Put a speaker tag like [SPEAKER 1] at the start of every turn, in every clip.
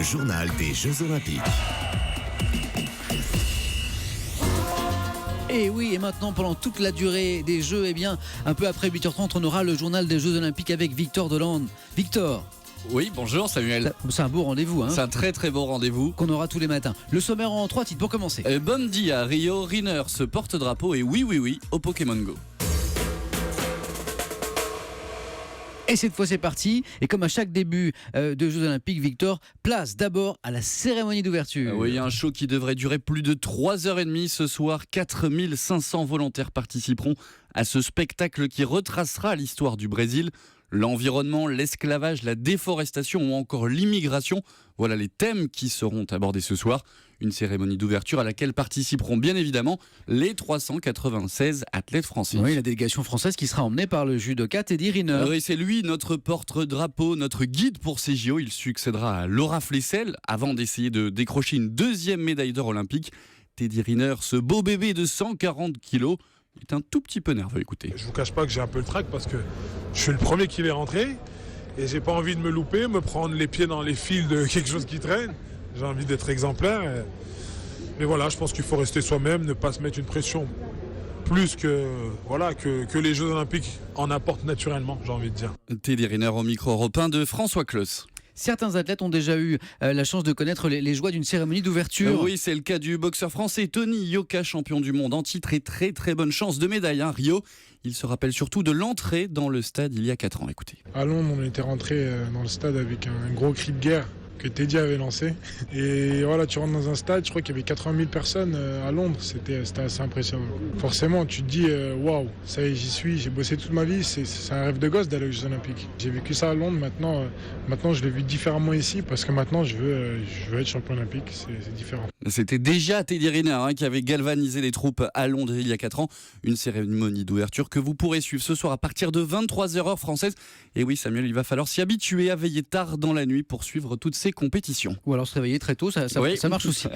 [SPEAKER 1] le journal des Jeux Olympiques.
[SPEAKER 2] Et oui, et maintenant, pendant toute la durée des Jeux, un peu après 8h30, on aura le journal des Jeux Olympiques avec Victor Delande. Victor.
[SPEAKER 3] Oui, bonjour Samuel.
[SPEAKER 2] C'est un beau rendez-vous,
[SPEAKER 3] C'est un très très beau rendez-vous
[SPEAKER 2] qu'on aura tous les matins. Le sommaire en 3 titres pour commencer.
[SPEAKER 3] Bondi à Rio, Rinner se porte-drapeau et oui au Pokémon Go.
[SPEAKER 2] Et cette fois c'est parti, et comme à chaque début de Jeux Olympiques, Victor, place d'abord à la cérémonie d'ouverture.
[SPEAKER 3] Oui, un show qui devrait durer plus de 3h30 ce soir. 4500 volontaires participeront à ce spectacle qui retracera l'histoire du Brésil. L'environnement, l'esclavage, la déforestation ou encore l'immigration, voilà les thèmes qui seront abordés ce soir. Une cérémonie d'ouverture à laquelle participeront bien évidemment les 396 athlètes français.
[SPEAKER 2] Oui, la délégation française qui sera emmenée par le judoka Teddy Riner.
[SPEAKER 3] Oui, c'est lui notre porte-drapeau, notre guide pour ces JO. Il succédera à Laura Flessel avant d'essayer de décrocher une deuxième médaille d'or olympique. Teddy Riner, ce beau bébé de 140 kilos, est un tout petit peu nerveux, écoutez.
[SPEAKER 4] Je vous cache pas que j'ai un peu le trac parce que je suis le premier qui est rentré et j'ai pas envie de me louper, me prendre les pieds dans les fils de quelque chose qui traîne. J'ai envie d'être exemplaire. Mais voilà, je pense qu'il faut rester soi-même, ne pas se mettre une pression plus que les Jeux Olympiques en apportent naturellement, j'ai envie de dire.
[SPEAKER 3] Teddy Riner au micro européen de François Claus.
[SPEAKER 2] Certains athlètes ont déjà eu la chance de connaître les joies d'une cérémonie d'ouverture.
[SPEAKER 3] Oui, c'est le cas du boxeur français Tony Yoka, champion du monde en titre et très très bonne chance de médaille. Rio, il se rappelle surtout de l'entrée dans le stade il y a 4 ans. Écoutez.
[SPEAKER 4] À Londres, on était rentré dans le stade avec un gros cri de guerre que Teddy avait lancé. Et voilà, tu rentres dans un stade, je crois qu'il y avait 80 000 personnes à Londres, c'était assez impressionnant. Forcément, tu te dis, waouh, ça y est, j'y suis, j'ai bossé toute ma vie, c'est un rêve de gosse d'aller aux Jeux Olympiques. J'ai vécu ça à Londres, maintenant je l'ai vu différemment ici, parce que maintenant je veux être champion olympique, c'est différent.
[SPEAKER 3] C'était déjà Teddy Riner qui avait galvanisé les troupes à Londres il y a 4 ans. Une cérémonie d'ouverture que vous pourrez suivre ce soir à partir de 23h heure française. Et oui Samuel, il va falloir s'y habituer à veiller tard dans la nuit pour suivre toutes ces compétitions.
[SPEAKER 2] Ou alors se réveiller très tôt, ça marche aussi.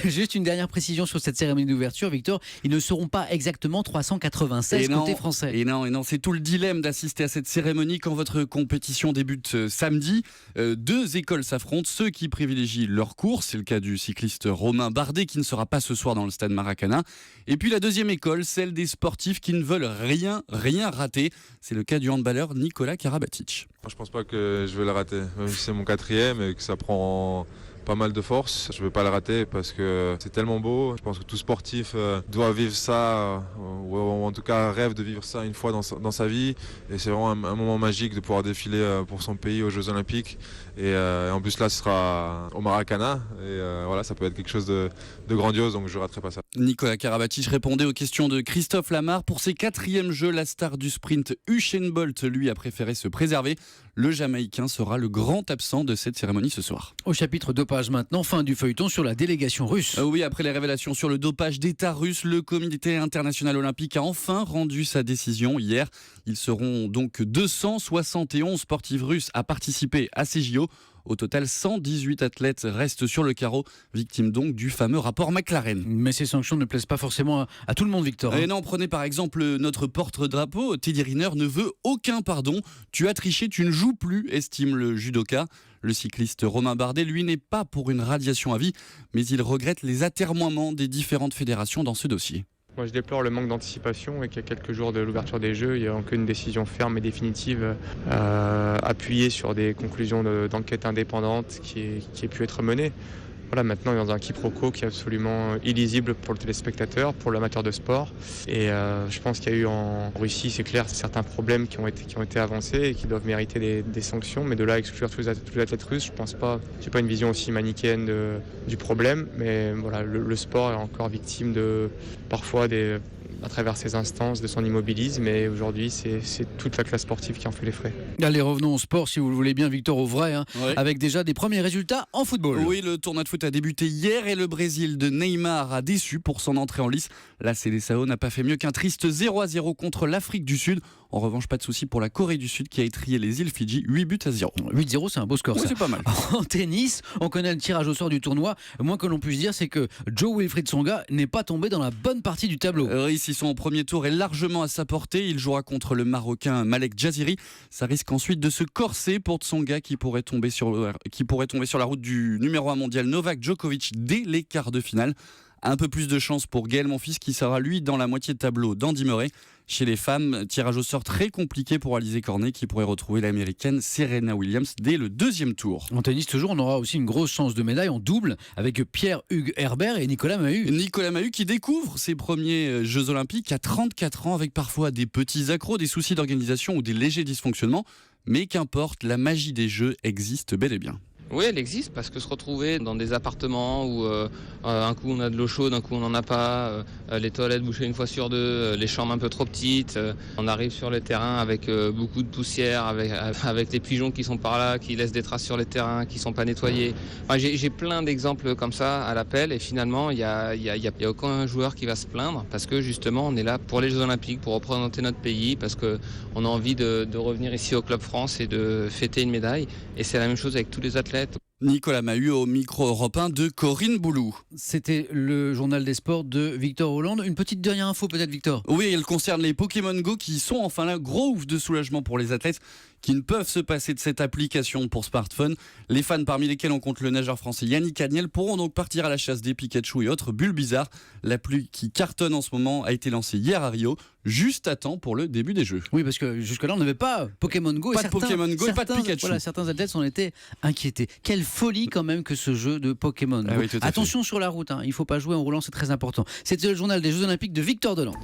[SPEAKER 2] Juste une dernière précision sur cette cérémonie d'ouverture, Victor, ils ne seront pas exactement 396 côté français.
[SPEAKER 3] Et non, c'est tout le dilemme d'assister à cette cérémonie quand votre compétition débute samedi. 2 écoles s'affrontent, ceux qui privilégient leur course, c'est le cas du cycliste Romain Bardet qui ne sera pas ce soir dans le stade Maracana. Et puis la deuxième école, celle des sportifs qui ne veulent rien rater, c'est le cas du handballeur Nicolas Karabatic.
[SPEAKER 5] Je pense pas que je vais le rater, même si c'est mon 4e et que ça prend pas mal de force. Je vais pas le rater parce que c'est tellement beau. Je pense que tout sportif doit vivre ça, ou en tout cas rêve de vivre ça une fois dans sa vie. Et c'est vraiment un moment magique de pouvoir défiler pour son pays aux Jeux Olympiques. Et en plus là, ce sera au Maracana. Et voilà, ça peut être quelque chose de grandiose, donc je raterai pas ça.
[SPEAKER 3] Nicolas Karabatic répondait aux questions de Christophe Lamar. Pour ses 4e Jeux, la star du sprint Usain Bolt, lui, a préféré se préserver. Le Jamaïcain sera le grand absent de cette cérémonie ce soir.
[SPEAKER 2] Au chapitre dopage maintenant, fin du feuilleton sur la délégation russe.
[SPEAKER 3] Oui, après les révélations sur le dopage d'État russe, le comité international olympique a enfin rendu sa décision hier. Ils seront donc 271 sportifs russes à participer à ces JO. Au total, 118 athlètes restent sur le carreau, victimes donc du fameux rapport McLaren.
[SPEAKER 2] Mais ces sanctions ne plaisent pas forcément à tout le monde, Victor.
[SPEAKER 3] Et non, prenez par exemple notre porte-drapeau. Teddy Riner ne veut aucun pardon. Tu as triché, tu ne joues plus, estime le judoka. Le cycliste Romain Bardet, lui, n'est pas pour une radiation à vie, mais il regrette les atermoiements des différentes fédérations dans ce dossier.
[SPEAKER 6] Moi, je déplore le manque d'anticipation et qu'à quelques jours de l'ouverture des Jeux, il n'y a aucune décision ferme et définitive appuyée sur des conclusions d'enquête indépendante qui ait pu être menée. Voilà, maintenant, on est dans un quiproquo qui est absolument illisible pour le téléspectateur, pour l'amateur de sport. Et je pense qu'il y a eu en Russie, c'est clair, certains problèmes qui ont été avancés et qui doivent mériter des sanctions. Mais de là à exclure tous les athlètes russes, je pense pas. J'ai pas une vision aussi manichéenne du problème. Mais voilà, le sport est encore victime parfois à travers ses instances, de son immobilisme. Et aujourd'hui, c'est toute la classe sportive qui en fait les frais.
[SPEAKER 2] Allez, revenons au sport, si vous le voulez bien, Victor, au vrai,
[SPEAKER 3] Ouais.
[SPEAKER 2] avec déjà des premiers résultats en football.
[SPEAKER 3] Oui, le tournoi de foot a débuté hier et le Brésil de Neymar a déçu pour son entrée en lice. La Seleção n'a pas fait mieux qu'un triste 0-0 contre l'Afrique du Sud. En revanche, pas de souci pour la Corée du Sud qui a étrié les îles Fidji 8-0.
[SPEAKER 2] 8-0, c'est un beau score.
[SPEAKER 3] Oui,
[SPEAKER 2] ça.
[SPEAKER 3] c'est pas mal.
[SPEAKER 2] En tennis, on connaît le tirage au sort du tournoi. Le moins que l'on puisse dire, c'est que Joe Wilfried Tsonga n'est pas tombé dans la bonne partie du tableau.
[SPEAKER 3] Ils sont au premier tour et largement à sa portée. Il jouera contre le Marocain Malek Jaziri. Ça risque ensuite de se corser pour Tsonga qui pourrait tomber sur la route du numéro 1 mondial Novak Djokovic dès les quarts de finale. Un peu plus de chance pour Gaël Monfils qui sera lui dans la moitié de tableau d'Andy Murray. Chez les femmes, tirage au sort très compliqué pour Alizé Cornet qui pourrait retrouver l'américaine Serena Williams dès le deuxième tour.
[SPEAKER 2] En tennis toujours, on aura aussi une grosse chance de médaille en double avec Pierre-Hugues Herbert et Nicolas Mahut.
[SPEAKER 3] Nicolas Mahut qui découvre ses premiers Jeux Olympiques à 34 ans avec parfois des petits accros, des soucis d'organisation ou des légers dysfonctionnements. Mais qu'importe, la magie des Jeux existe bel et bien.
[SPEAKER 1] Oui, elle existe parce que se retrouver dans des appartements où un coup on a de l'eau chaude, un coup on n'en a pas, les toilettes bouchées une fois sur deux, les chambres un peu trop petites, on arrive sur le terrain avec beaucoup de poussière, avec les pigeons qui sont par là, qui laissent des traces sur les terrains, qui ne sont pas nettoyés. Enfin, j'ai plein d'exemples comme ça à l'appel et finalement il n'y a aucun joueur qui va se plaindre parce que justement on est là pour les Jeux Olympiques, pour représenter notre pays, parce qu'on a envie de revenir ici au Club France et de fêter une médaille. Et c'est la même chose avec tous les athlètes.
[SPEAKER 3] Nicolas Mahut au micro Europe 1 de Corinne Boulou.
[SPEAKER 2] C'était le journal des sports de Victor Hollande. Une petite dernière info peut-être, Victor.
[SPEAKER 3] Oui, elle concerne les Pokémon Go qui sont enfin là, gros ouf de soulagement pour les athlètes qui ne peuvent se passer de cette application pour smartphone. Les fans parmi lesquels on compte le nageur français Yannick Agnel pourront donc partir à la chasse des Pikachu et autres bulles bizarres. L'appli qui cartonne en ce moment a été lancée hier à Rio, juste à temps pour le début des Jeux.
[SPEAKER 2] Oui, parce que jusque-là on n'avait pas Pokémon Go.
[SPEAKER 3] Pas de Pokémon Go et pas de Pikachu.
[SPEAKER 2] Voilà, certains athlètes s'en étaient inquiétés. Quelle folie quand même que ce jeu de Pokémon Go.
[SPEAKER 3] Ah oui, tout à fait.
[SPEAKER 2] Attention sur la route, il ne faut pas jouer en roulant, c'est très important. C'était le journal des Jeux Olympiques de Victor Hollande.